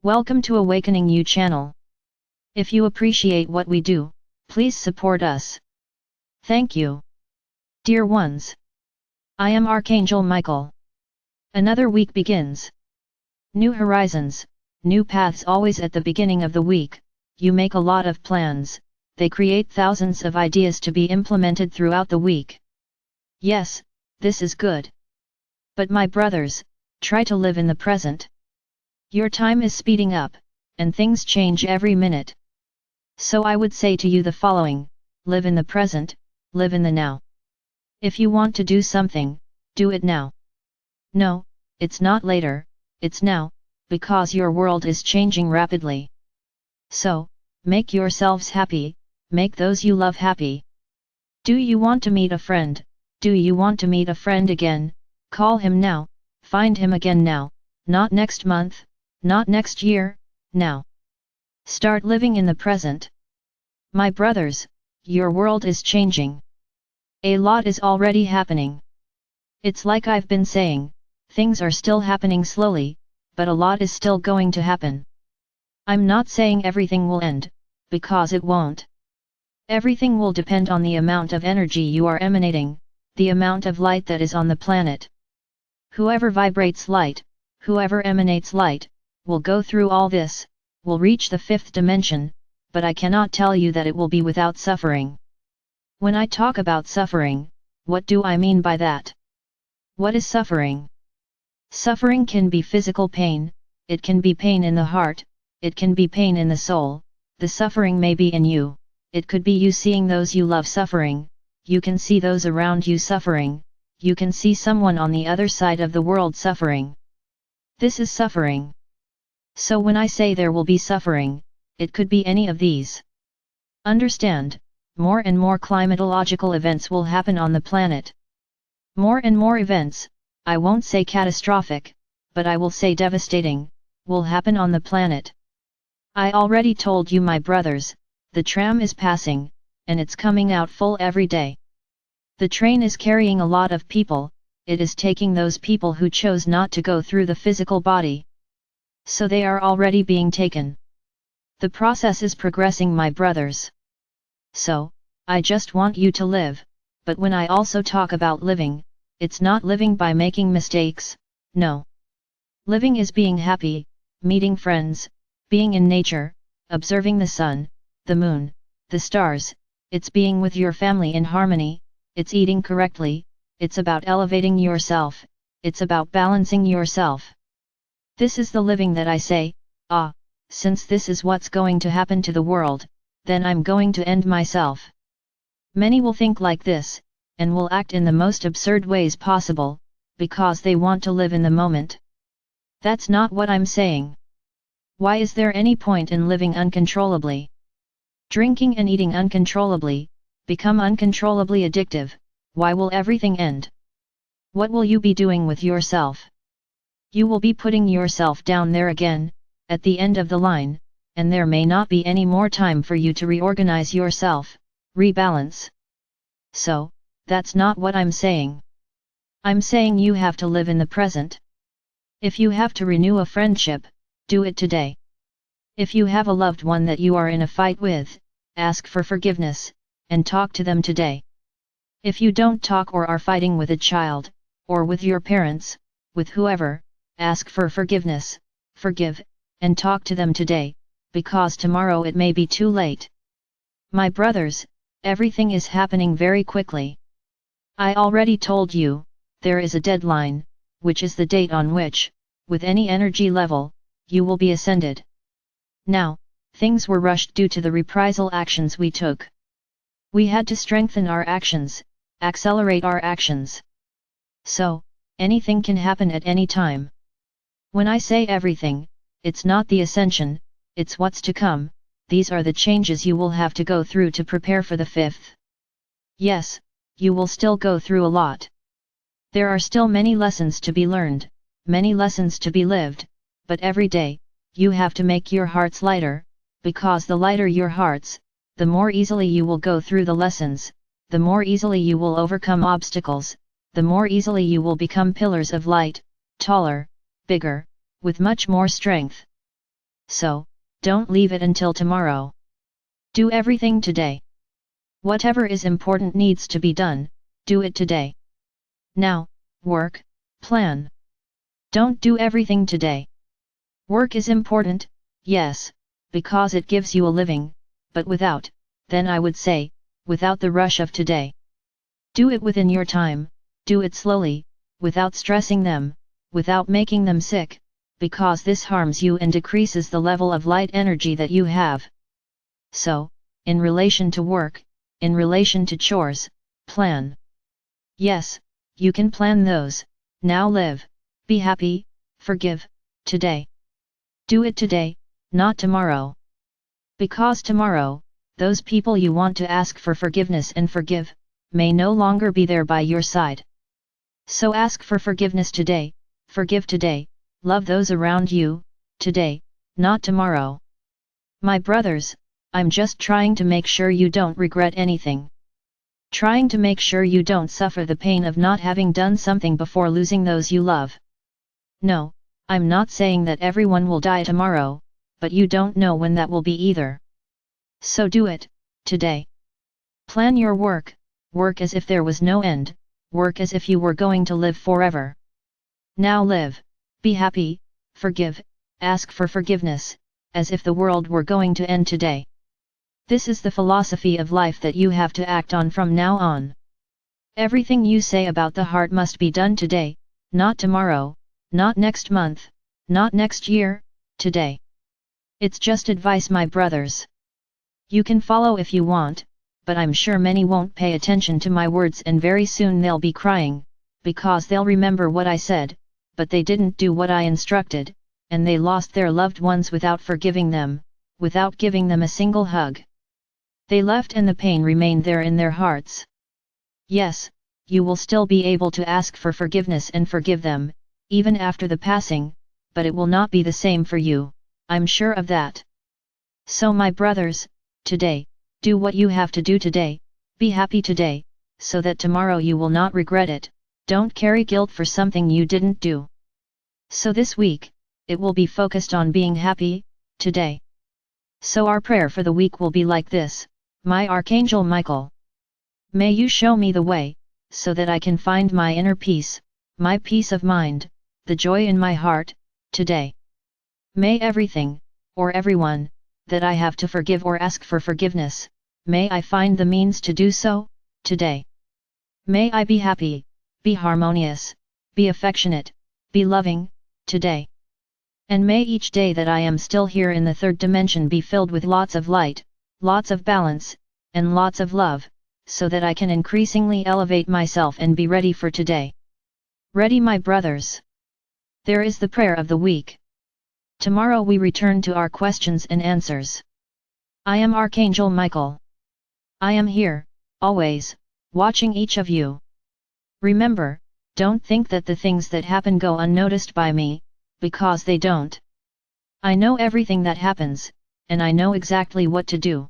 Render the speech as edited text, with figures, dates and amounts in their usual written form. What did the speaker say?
Welcome to Awakening You channel. If you appreciate what we do, please support us. Thank you. Dear ones, I am Archangel Michael. Another week begins. New horizons, new paths always at the beginning of the week. You make a lot of plans, they create thousands of ideas to be implemented throughout the week. Yes, this is good. But my brothers, try to live in the present. Your time is speeding up, and things change every minute. So I would say to you the following: live in the present, live in the now. If you want to do something, do it now. No, it's not later, it's now, because your world is changing rapidly. So, make yourselves happy, make those you love happy. Do you want to meet a friend? Do you want to meet a friend again? Call him now, find him again now, not next month, not next year, now. Start living in the present. My brothers, your world is changing. A lot is already happening. It's like I've been saying, things are still happening slowly, but a lot is still going to happen. I'm not saying everything will end, because it won't. Everything will depend on the amount of energy you are emanating, the amount of light that is on the planet. Whoever vibrates light, whoever emanates light, will go through all this, will reach the fifth dimension, but I cannot tell you that it will be without suffering. When I talk about suffering, what do I mean by that? What is suffering? Suffering can be physical pain, it can be pain in the heart, it can be pain in the soul. The suffering may be in you, it could be you seeing those you love suffering, you can see those around you suffering, you can see someone on the other side of the world suffering. This is suffering. So when I say there will be suffering, it could be any of these. Understand, more and more climatological events will happen on the planet. More and more events, I won't say catastrophic, but I will say devastating, will happen on the planet. I already told you, my brothers, the tram is passing, and it's coming out full every day. The train is carrying a lot of people, it is taking those people who chose not to go through the physical body. So they are already being taken. The process is progressing, my brothers. So, I just want you to live, but when I also talk about living, it's not living by making mistakes, no. Living is being happy, meeting friends, being in nature, observing the sun, the moon, the stars, it's being with your family in harmony, it's eating correctly, it's about elevating yourself, it's about balancing yourself. This is the living that I say, since this is what's going to happen to the world, then I'm going to end myself. Many will think like this, and will act in the most absurd ways possible, because they want to live in the moment. That's not what I'm saying. Why is there any point in living uncontrollably? Drinking and eating uncontrollably, become uncontrollably addictive, why will everything end? What will you be doing with yourself? You will be putting yourself down there again, at the end of the line, and there may not be any more time for you to reorganize yourself, rebalance. So, that's not what I'm saying. I'm saying you have to live in the present. If you have to renew a friendship, do it today. If you have a loved one that you are in a fight with, ask for forgiveness, and talk to them today. If you don't talk or are fighting with a child, or with your parents, with whoever, ask for forgiveness, forgive, and talk to them today, because tomorrow it may be too late. My brothers, everything is happening very quickly. I already told you, there is a deadline, which is the date on which, with any energy level, you will be ascended. Now, things were rushed due to the reprisal actions we took. We had to strengthen our actions, accelerate our actions. So, anything can happen at any time. When I say everything, it's not the ascension, it's what's to come, these are the changes you will have to go through to prepare for the fifth. Yes, you will still go through a lot. There are still many lessons to be learned, many lessons to be lived, but every day, you have to make your hearts lighter, because the lighter your hearts, the more easily you will go through the lessons, the more easily you will overcome obstacles, the more easily you will become pillars of light, taller, bigger, with much more strength. so, don't leave it until tomorrow. Do everything today. Whatever is important needs to be done, do it today. Now, work, plan. Don't do everything today. Work is important, yes, because it gives you a living, but without, then I would say, without the rush of today. Do it within your time, do it slowly, without stressing them, without making them sick, because this harms you and decreases the level of light energy that you have. So, in relation to work, in relation to chores, plan. Yes, you can plan those, now live, be happy, forgive, today. Do it today, not tomorrow. Because tomorrow, those people you want to ask for forgiveness and forgive, may no longer be there by your side. So ask for forgiveness today, forgive today, love those around you, today, not tomorrow. My brothers, I'm just trying to make sure you don't regret anything. Trying to make sure you don't suffer the pain of not having done something before losing those you love. No, I'm not saying that everyone will die tomorrow, but you don't know when that will be either. So do it, today. Plan your work, work as if there was no end, work as if you were going to live forever. Now live, be happy, forgive, ask for forgiveness, as if the world were going to end today. This is the philosophy of life that you have to act on from now on. Everything you say about the heart must be done today, not tomorrow, not next month, not next year, today. It's just advice, my brothers. You can follow if you want, but I'm sure many won't pay attention to my words and very soon they'll be crying, because they'll remember what I said, but they didn't do what I instructed, and they lost their loved ones without forgiving them, without giving them a single hug. They left and the pain remained there in their hearts. Yes, you will still be able to ask for forgiveness and forgive them, even after the passing, but it will not be the same for you, I'm sure of that. So my brothers, today, do what you have to do today, be happy today, so that tomorrow you will not regret it, don't carry guilt for something you didn't do. So this week, it will be focused on being happy, today. So our prayer for the week will be like this: My Archangel Michael, may you show me the way, so that I can find my inner peace, my peace of mind, the joy in my heart, today. May everything, or everyone, that I have to forgive or ask for forgiveness, may I find the means to do so, today. May I be happy, be harmonious, be affectionate, be loving, today. And may each day that I am still here in the third dimension be filled with lots of light, lots of balance, and lots of love, so that I can increasingly elevate myself and be ready for today. Ready, my brothers? There is the prayer of the week. Tomorrow we return to our questions and answers. I am Archangel Michael. I am here, always, watching each of you. Remember, don't think that the things that happen go unnoticed by me, because they don't. I know everything that happens, and I know exactly what to do.